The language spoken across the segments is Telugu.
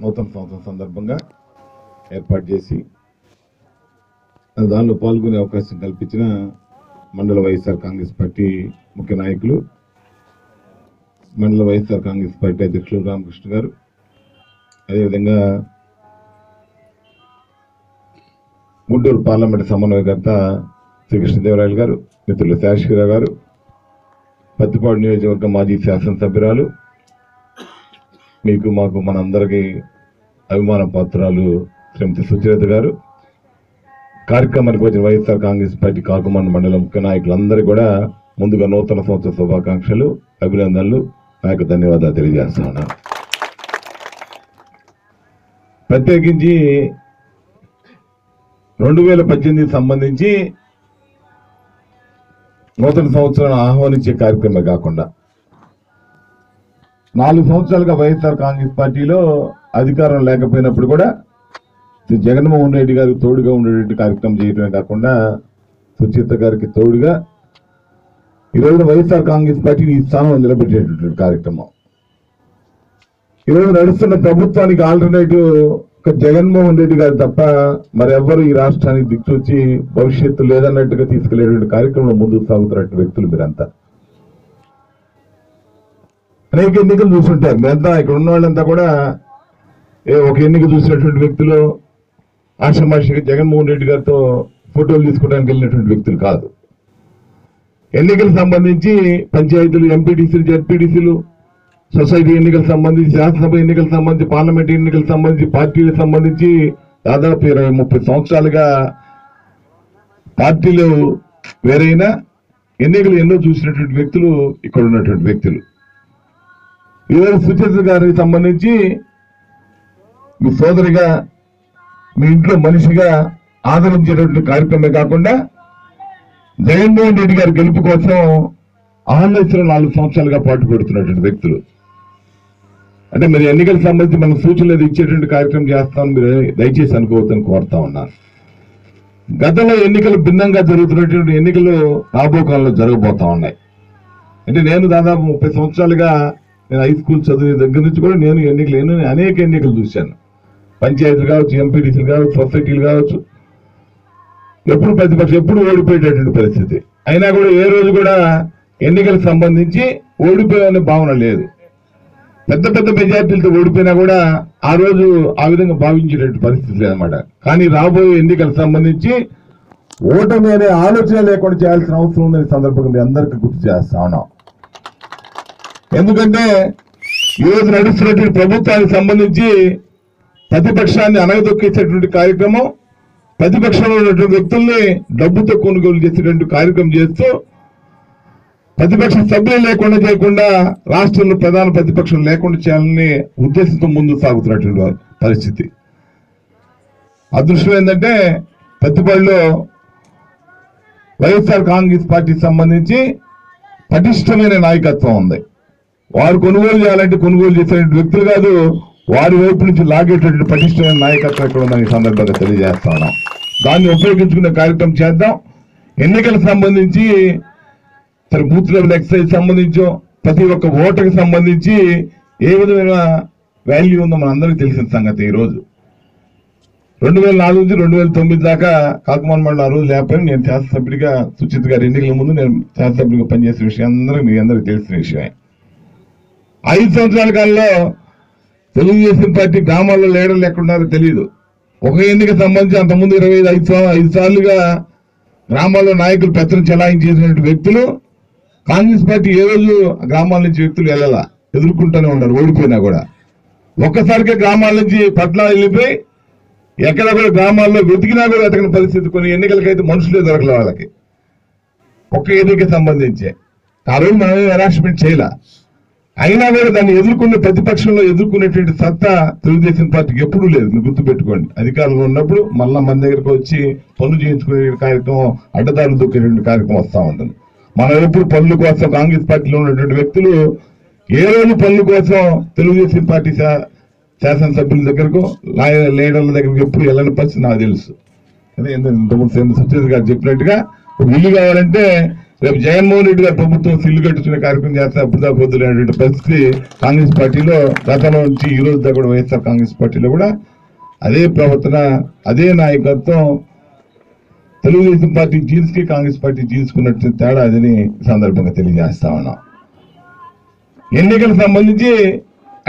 నూతన సంవత్సరం సందర్భంగా ఏర్పాటు చేసి దానిలో పాల్గొనే అవకాశం కల్పించిన మండల వైఎస్ఆర్ కాంగ్రెస్ పార్టీ ముఖ్య నాయకులు, మండల వైఎస్ఆర్ కాంగ్రెస్ పార్టీ అధ్యక్షులు రామకృష్ణ గారు, అదేవిధంగా గుంటూరు పార్లమెంటు సమన్వయకర్త శ్రీ కృష్ణదేవరాయలు గారు, మిత్రులు శాశ్వతరావు గారు, పత్తిపాడు నియోజకవర్గం మాజీ శాసనసభ్యురాలు, మీకు మాకు మనందరికీ అభిమాన పాత్రాలు శ్రీమతి సుచరిత గారు, కార్యక్రమానికి వచ్చిన వైఎస్ఆర్ కాంగ్రెస్ పార్టీ కాకుమాండ మండలం ముఖ్య నాయకులందరికీ కూడా ముందుగా నూతన సంవత్సర శుభాకాంక్షలు, అభినందనలు, నాకు ధన్యవాదాలు తెలియజేస్తా ఉన్నాను. ప్రత్యేకించి 2018 సంబంధించి నూతన సంవత్సరాన్ని ఆహ్వానించే కార్యక్రమమే కాకుండా 4 సంవత్సరాలుగా వైఎస్ఆర్ కాంగ్రెస్ పార్టీలో అధికారం లేకపోయినప్పుడు కూడా శ్రీ జగన్మోహన్ రెడ్డి గారికి తోడుగా ఉండేటువంటి కార్యక్రమం చేయడమే కాకుండా సుచిత గారికి తోడుగా ఈరోజు వైఎస్ఆర్ కాంగ్రెస్ పార్టీని ఈ స్థానంలో నిలబెట్టేటటువంటి కార్యక్రమం. ఈరోజు నడుస్తున్న ప్రభుత్వానికి ఆల్టర్నేటివ్ జగన్మోహన్ రెడ్డి గారు తప్ప మరెవ్వరు ఈ రాష్ట్రానికి దిక్చొచ్చి భవిష్యత్తు లేదన్నట్టుగా తీసుకెళ్లేటువంటి కార్యక్రమంలో ముందుకు సాగుతున్నటువంటి వ్యక్తులు మీరంతా. అనేక ఎన్నికలు చూస్తుంటారు మీరంతా, ఇక్కడ ఉన్న వాళ్ళంతా కూడా ఒక ఎన్నిక చూసినటువంటి వ్యక్తులు ఆషామాషిగా జగన్మోహన్ రెడ్డి గారితో ఫోటోలు తీసుకోవడానికి వెళ్ళినటువంటి వ్యక్తులు కాదు. ఎన్నికలకు సంబంధించి పంచాయతీలు, ఎంపీటీసీలు, జడ్పీటీసీలు, సొసైటీ ఎన్నికలకు సంబంధించి, శాసనసభ ఎన్నికలకు సంబంధించి, పార్లమెంట్ ఎన్నికలకు సంబంధించి, పార్టీలకు సంబంధించి దాదాపు 20-30 సంవత్సరాలుగా పార్టీలు వేరైనా ఎన్నికలు ఎన్నో చూసినటువంటి వ్యక్తులు ఇక్కడ ఉన్నటువంటి వ్యక్తులు. ఈరోజు సుచరిత గారికి సంబంధించి మీ సోదరిగా, మీ ఇంట్లో మనిషిగా ఆదరించేటువంటి కార్యక్రమమే కాకుండా జగన్మోహన్ రెడ్డి గారి గెలుపు కోసం ఆహ్లాదించిన 4 సంవత్సరాలుగా పాటు పెడుతున్నటువంటి వ్యక్తులు. అంటే మీరు ఎన్నికలకు సంబంధించి మనం సూచనలు ఇచ్చేటువంటి కార్యక్రమం చేస్తామని మీరు దయచేసి అనుకోవద్దని కోరుతా ఉన్నాను. గతంలో ఎన్నికలు భిన్నంగా జరుగుతున్నటువంటి ఎన్నికలు రాబో కాలంలో జరగబోతా ఉన్నాయి. అంటే నేను దాదాపు 30 సంవత్సరాలుగా నేను హై స్కూల్ చదివే దగ్గర నుంచి కూడా నేను అనేక ఎన్నికలు చూశాను. పంచాయతీలు కావచ్చు, ఎంపీటీసీలు కావచ్చు, సొసైటీలు కావచ్చు, ఎప్పుడు ప్రతిపక్షం ఎప్పుడు ఓడిపోయేటటువంటి పరిస్థితి. అయినా కూడా ఏ రోజు కూడా ఎన్నికలకు సంబంధించి ఓడిపోయాలనే భావన లేదు. పెద్ద పెద్ద మెజార్టీలతో ఓడిపోయినా కూడా ఆ రోజు ఆ విధంగా భావించేటటువంటి పరిస్థితి లేదన్నమాట. కానీ రాబోయే ఎన్నికలకు సంబంధించి ఓటమి అనే ఆలోచన లేకుండా చేయాల్సిన అవసరం ఉందని సందర్భంగా మీ అందరికీ గుర్తు చేస్తా ఉన్నాం. ఎందుకంటే ఈరోజు నడుస్తున్నటువంటి ప్రభుత్వానికి సంబంధించి ప్రతిపక్షాన్ని అణగదొక్కేసేటువంటి కార్యక్రమం, ప్రతిపక్షంలో ఉన్నటువంటి వ్యక్తుల్ని డబ్బుతో కొనుగోలు చేసేటువంటి కార్యక్రమం చేస్తూ ప్రతిపక్ష సభ్యులు లేకుండా చేయకుండా రాష్ట్రంలో ప్రధాన ప్రతిపక్షం లేకుండా చేయాలని ఉద్దేశంతో ముందుకు సాగుతున్నటువంటి పరిస్థితి. అదృష్టం ఏంటంటే ప్రతిపక్షంలో వైఎస్ఆర్ కాంగ్రెస్ పార్టీకి సంబంధించి పటిష్టమైన నాయకత్వం ఉంది. వారు కొనుగోలు చేయాలంటే కొనుగోలు చేసేటువంటి వ్యక్తులు కాదు, వారి వైపు నుంచి లాగేటటువంటి పటిష్టమైన నాయకత్వం ఇక్కడ ఉందని సందర్భంగా తెలియజేస్తా ఉన్నాం. దాన్ని ఉపయోగించుకునే కార్యక్రమం చేద్దాం. ఎన్నికలకు సంబంధించి బూత్ లెవెల్ ఎక్సైజ్ సంబంధించో ప్రతి ఒక్క ఓటర్కి సంబంధించి ఏ విధమైన వాల్యూ ఉందో మన అందరికీ తెలిసిన సంగతి. ఈ రోజు 2004 నుంచి 2009 దాకా కాకుమాండ మండలం ఆ రోజు లేకపోయినా నేను శాసనసభ్యుడిగా సుచిత గారి ఎన్నికల ముందు నేను శాసనసభ్యుడిగా పనిచేసే విషయం మీ అందరికీ తెలిసిన విషయమే. 5 సంవత్సరాల కాలంలో తెలుగుదేశం పార్టీ గ్రామాల్లో లీడర్లు ఎక్కడున్నారో తెలియదు. ఒక ఎన్నిక సంబంధించి అంతకుముందు 25 సార్లుగా గ్రామాల్లో నాయకులు పెత్తనం చెలాయించేసినటువంటి వ్యక్తులు కాంగ్రెస్ పార్టీ ఏ రోజు గ్రామాల నుంచి వ్యక్తులు వెళ్ళాలా, ఎదుర్కొంటూనే ఉన్నారు ఓడిపోయినా కూడా. ఒక్కసారిగా గ్రామాల నుంచి పట్టణాలు వెళ్ళిపోయి ఎక్కడ కూడా గ్రామాల్లో వెతికినా కూడా వెతకని పరిస్థితి. కొన్ని ఎన్నికలకైతే మనుషులే దొరకలే వాళ్ళకి, ఒక్క ఎన్నిక సంబంధించే. ఆ రోజు మనం హెరాస్మెంట్ చేయలే. అయినా కూడా దాన్ని ఎదుర్కొనే ప్రతిపక్షంలో ఎదుర్కొనేటువంటి సత్తా తెలుగుదేశం పార్టీకి ఎప్పుడూ లేదు. మీరు గుర్తుపెట్టుకోండి. అధికారంలో ఉన్నప్పుడు మళ్ళా మన దగ్గరకు వచ్చి పనులు చేయించుకునే కార్యక్రమం, అడ్డదారులు దొక్కేటువంటి కార్యక్రమం వస్తూ ఉంటుంది. మనం ఎప్పుడు పనుల కోసం కాంగ్రెస్ పార్టీలో ఉన్నటువంటి వ్యక్తులు ఏ రోజు పనుల కోసం తెలుగుదేశం పార్టీ శాసనసభ్యుల దగ్గరకు, లీడర్ల దగ్గరకు ఎప్పుడు వెళ్ళని పరిస్థితి నాకు తెలుసు. అదే ఇంతకుముందు సుచేత గారు చెప్పినట్టుగా ఒక ఇల్లు కావాలంటే రేపు జగన్మోహన్ రెడ్డి గారు ప్రభుత్వం సిల్లు కట్టుకునే కార్యక్రమం చేస్తే అప్పుడు దాకా వద్దులేటువంటి పరిస్థితి కాంగ్రెస్ పార్టీలో గతంలో నుంచి ఈ రోజు దాకా కూడా వైఎస్ఆర్ కాంగ్రెస్ పార్టీలో కూడా అదే ప్రవర్తన, అదే నాయకత్వం. తెలుగుదేశం పార్టీ జీన్స్కి కాంగ్రెస్ పార్టీ జీన్స్కున్నట్టు తేడా అదని సందర్భంగా తెలియజేస్తా ఉన్నాం. ఎన్నికలకు సంబంధించి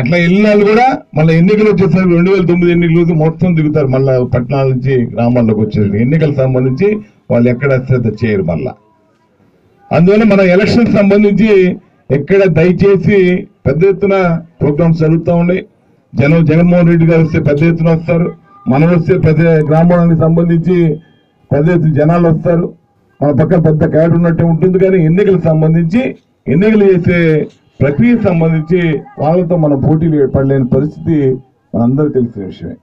అట్లా వెళ్ళినాళ్ళు కూడా మళ్ళీ ఎన్నికలు వచ్చేసరికి 2009 ఎన్నికలు మొత్తం దిగుతారు. మళ్ళీ పట్టణాల నుంచి గ్రామాల్లోకి వచ్చేసరికి ఎన్నికలకు సంబంధించి వాళ్ళు ఎక్కడ శ్రద్ధ చేయరు. మళ్ళా అందువల్ల మన ఎలక్షన్ సంబంధించి ఎక్కడ దయచేసి పెద్ద ఎత్తున ప్రోగ్రామ్స్ జరుగుతూ ఉన్నాయి. జగన్మోహన్ రెడ్డి గారు వస్తే పెద్ద ఎత్తున వస్తారు, మనం వస్తే పెద్ద గ్రామాలకు సంబంధించి పెద్ద ఎత్తున జనాలు వస్తారు, మన పక్కన పెద్ద క్యాడ్ ఉన్నట్టే ఉంటుంది. కానీ ఎన్నికలకు సంబంధించి ఎన్నికలు చేసే ప్రక్రియకు సంబంధించి వాళ్ళతో మన పోటీలు ఏర్పడలేని పరిస్థితి మనందరూ తెలిసిన విషయమే.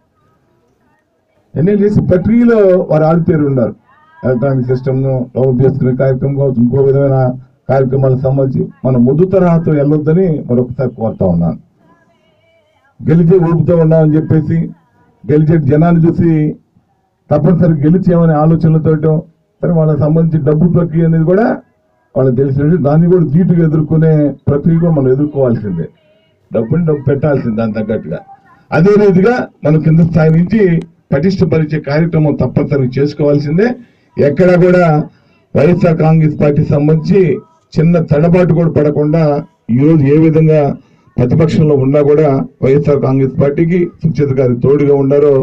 ఎన్నికలు చేసే ప్రక్రియలో వారు ఆడితేరు ఉన్నారు. ఎలక్ట్రానిక్ సిస్టమ్ను డెవలప్ చేసుకునే కార్యక్రమం కావచ్చు, ఇంకో విధమైన కార్యక్రమాలకు సంబంధించి మనం ముందు తరహాతో వెళ్ళొద్దని మరొకసారి కోరుతా ఉన్నాను. గెలిచే ఊపుతూ ఉన్నామని చెప్పేసి గెలిచే జనాన్ని చూసి తప్పనిసరి గెలిచేమనే ఆలోచనలతో సరే వాళ్ళకి సంబంధించి డబ్బు ప్రక్రియ అనేది కూడా వాళ్ళకి తెలిసిన దాన్ని కూడా ధీటుగా ఎదుర్కొనే ప్రక్రియ కూడా మనం ఎదుర్కోవాల్సిందే. డబ్బుని డబ్బు పెట్టాల్సిందే దాని తగ్గట్టుగా. అదే రీతిగా మనం కింద స్థాయి నుంచి పటిష్టపరిచే కార్యక్రమం తప్పనిసరిగా చేసుకోవాల్సిందే. ఎక్కడా కూడా వైఎస్ఆర్ కాంగ్రెస్ పార్టీ సంబంధించి చిన్న తడబాటు కూడా పడకుండా ఈరోజు ఏ విధంగా ప్రతిపక్షంలో ఉన్నా కూడా వైఎస్ఆర్ కాంగ్రెస్ పార్టీకి సుచేత గారి తోడుగా ఉన్నారో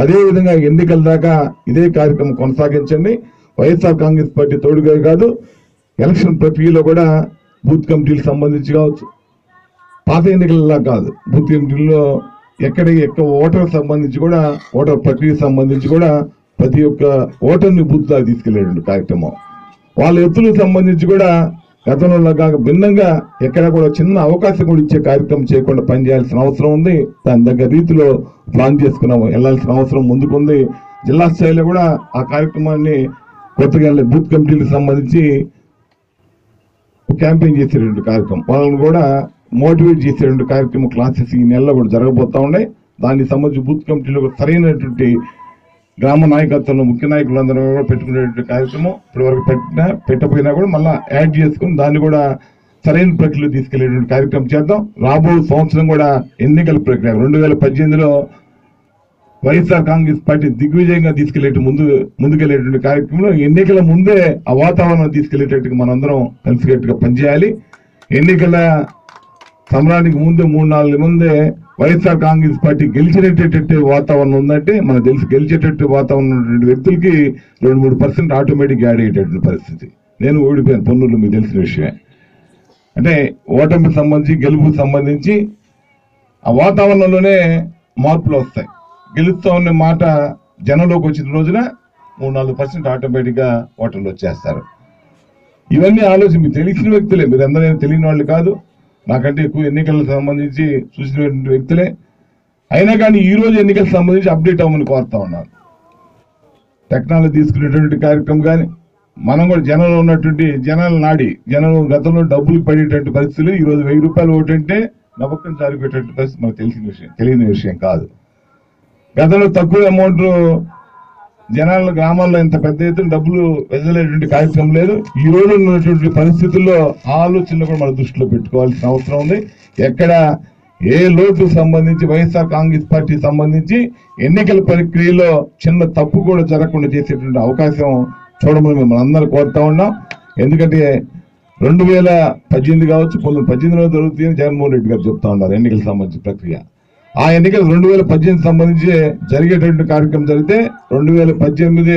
అదే విధంగా ఎన్నికల దాకా ఇదే కార్యక్రమం కొనసాగించండి. వైఎస్ఆర్ కాంగ్రెస్ పార్టీ తోడుగా కాదు, ఎలక్షన్ ప్రక్రియలో కూడా బూత్ కమిటీలకు సంబంధించి కావచ్చు, పాత ఎన్నికలలా కాదు, బూత్ కమిటీల్లో ఎక్కడ ఓటర్ సంబంధించి కూడా ఓటర్ ప్రక్రియకు సంబంధించి కూడా ప్రతి ఒక్క ఓటర్ని బూత్ దాకా తీసుకెళ్లేటువంటి కార్యక్రమం. వాళ్ళ ఎత్తులకు సంబంధించి కూడా గతంలో కాక భిన్నంగా ఎక్కడ కూడా చిన్న అవకాశం కూడా ఇచ్చే కార్యక్రమం చేయకుండా పనిచేయాల్సిన అవసరం ఉంది. దాని దగ్గర రీతిలో ప్లాన్ చేసుకున్నాము వెళ్లాల్సిన అవసరం ముందుకుంది. జిల్లా స్థాయిలో కూడా ఆ కార్యక్రమాన్ని కొత్తగా బూత్ కమిటీలకు సంబంధించి క్యాంపెయిన్ చేసేటువంటి కార్యక్రమం, వాళ్ళని కూడా మోటివేట్ చేసేటువంటి కార్యక్రమం క్లాసెస్ ఈ నెలలో కూడా జరగబోతా ఉన్నాయి. దానికి సంబంధించి బూత్ కమిటీలో సరైనటువంటి గ్రామ నాయకత్వంలో ముఖ్య నాయకులందరూ కూడా పెట్టుకునేటువంటి కార్యక్రమం ఇప్పటి వరకు పెట్టపోయినా కూడా మళ్ళీ యాడ్ చేసుకుని దాన్ని కూడా సరైన ప్రక్రియలో తీసుకెళ్లేటువంటి కార్యక్రమం చేద్దాం. రాబో సంవత్సరం కూడా ఎన్నికల ప్రక్రియ 2018లో వైఎస్ఆర్ కాంగ్రెస్ పార్టీ దిగ్విజయంగా ముందుకెళ్లేటువంటి కార్యక్రమంలో ఎన్నికల ముందే ఆ వాతావరణం తీసుకెళ్లేటట్టుగా మనందరం కలిసికట్టుగా పనిచేయాలి. ఎన్నికల సమరానికి ముందే 3-4 ముందే వైఎస్ఆర్ కాంగ్రెస్ పార్టీ గెలిచేటట్టు వాతావరణం ఉందంటే మనకు తెలిసి గెలిచేటట్టు వాతావరణం ఉన్నటువంటి వ్యక్తులకి 2-3% ఆటోమేటిక్ యాడ్ అయ్యేటటువంటి పరిస్థితి. నేను ఓడిపోయాను పొన్నూరులో, మీకు తెలిసిన విషయమే. అంటే ఓటమికి సంబంధించి గెలుపుకి సంబంధించి ఆ వాతావరణంలోనే మార్పులు వస్తాయి. గెలుస్తా ఉన్న మాట జనంలోకి వచ్చిన రోజున 3-4% ఆటోమేటిక్గా ఓటర్లు వచ్చేస్తారు. ఇవన్నీ ఆలోచన మీకు తెలిసిన వ్యక్తులే, మీరు అందరూ తెలియని వాళ్ళు కాదు, నాకంటే ఎక్కువ ఎన్నికలకు సంబంధించి చూసినటువంటి వ్యక్తులే. అయినా కానీ ఈ రోజు ఎన్నికలకు సంబంధించి అప్డేట్ అవ్వమని కోరుతా ఉన్నాను. టెక్నాలజీ తీసుకునేటువంటి కార్యక్రమం కానీ మనం కూడా జనంలో ఉన్నటువంటి జనాల నాడి, జనం గతంలో డబ్బులు పడేటువంటి పరిస్థితులు ఈ రోజు 1000 రూపాయలు ఓటు అంటే నమ్మకం జారిపోయేటువంటి పరిస్థితి మనకు తెలియని విషయం కాదు. గతంలో తక్కువ అమౌంట్ జనాల గ్రామాల్లో ఇంత పెద్ద ఎత్తున డబ్బులు వెదజల్లేటువంటి కార్యక్రమం లేదు. ఈ రోజు ఉన్నటువంటి పరిస్థితుల్లో ఆలోచనలు కూడా మన దృష్టిలో పెట్టుకోవాల్సిన అవసరం ఉంది. ఎక్కడ ఏ లోటు సంబంధించి వైఎస్ఆర్ కాంగ్రెస్ పార్టీ సంబంధించి ఎన్నికల ప్రక్రియలో చిన్న తప్పు కూడా జరగకుండా చేసేటువంటి అవకాశం చూడమని మిమ్మల్ని అందరూ కోరుతా ఉన్నాం. ఎందుకంటే 2018 కావచ్చు, 2018లో జరుగుతుంది జగన్మోహన్ రెడ్డి గారు చెప్తా ఉన్నారు ఎన్నికలకు సంబంధించిన ప్రక్రియ. ఆ ఎన్నికలు 2018 సంబంధించి జరిగేటువంటి కార్యక్రమం జరిగితే 2018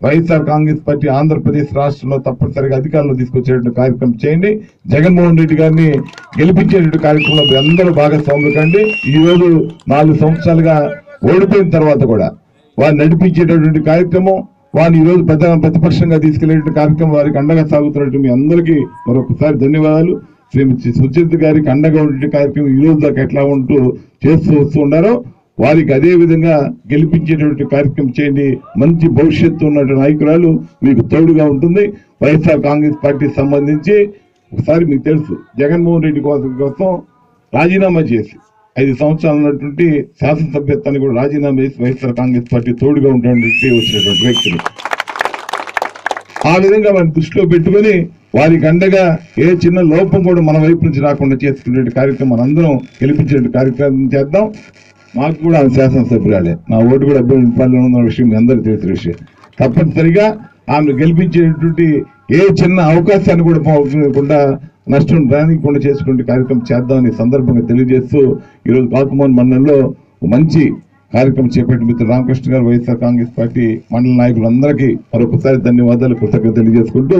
వైఎస్ఆర్ కాంగ్రెస్ పార్టీ ఆంధ్రప్రదేశ్ రాష్ట్రంలో తప్పనిసరిగా అధికారంలో తీసుకొచ్చేటువంటి కార్యక్రమం చేయండి. జగన్మోహన్ రెడ్డి గారిని గెలిపించేటువంటి కార్యక్రమంలో మీరు అందరూ భాగస్వాములు కండి. ఈ రోజు 4 సంవత్సరాలుగా ఓడిపోయిన తర్వాత కూడా వారిని నడిపించేటటువంటి కార్యక్రమం, వారిని ఈ రోజు ప్రతిపక్షంగా తీసుకెళ్లేటువంటి కార్యక్రమం వారికి అండగా సాగుతున్నట్టు మీ అందరికీ మరొకసారి ధన్యవాదాలు. శ్రీమతి సుచిత గారికి అండగా ఉండే కార్యక్రమం ఈ రోజు దాకా ఎట్లా చేస్తూ వస్తూ ఉన్నారో వారికి అదే విధంగా గెలిపించేటువంటి కార్యక్రమం చేయండి. మంచి భవిష్యత్తు ఉన్నటువంటి నాయకురాలు మీకు తోడుగా ఉంటుంది. వైఎస్ఆర్ కాంగ్రెస్ పార్టీకి సంబంధించి ఒకసారి మీకు తెలుసు జగన్మోహన్ రెడ్డి కోసం రాజీనామా చేసి 5 సంవత్సరాలు ఉన్నటువంటి శాసనసభ్యత్వాన్ని కూడా రాజీనామా చేసి వైఎస్ఆర్ కాంగ్రెస్ పార్టీ తోడుగా ఉన్నటువంటి వచ్చినటువంటి వ్యక్తులు. ఆ విధంగా వారిని దృష్టిలో పెట్టుకొని వారికి అండగా ఏ చిన్న లోపం కూడా మన వైపు నుంచి రాకుండా చేసుకునే కార్యక్రమం మనందరం గెలిపించే కార్యక్రమం చేద్దాం. మాకు కూడా ఆమె శాసనసభ్యురాలే, నా ఓటు కూడా అభ్యర్థి ఉన్న విషయం మీ అందరికీ తెలిసిన విషయం. తప్పనిసరిగా ఆమెను గెలిపించేటువంటి ఏ చిన్న అవకాశాన్ని కూడా పోకుండా నష్టం రానికుండా చేసుకునే కార్యక్రమం చేద్దామని సందర్భంగా తెలియజేస్తూ ఈరోజు కాకుమాన్ మండలంలో మంచి కార్యక్రమం చేపట్టిన మిత్రులు రామకృష్ణ గారు, వైఎస్ఆర్ కాంగ్రెస్ పార్టీ మండల నాయకులందరికీ మరొకసారి ధన్యవాదాలు, కృతజ్ఞతలు తెలియజేసుకుంటూ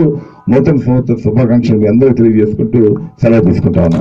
నూతన సంవత్సర శుభాకాంక్షలు అందరూ తెలియజేసుకుంటూ సెలవు తీసుకుంటా ఉన్నాను.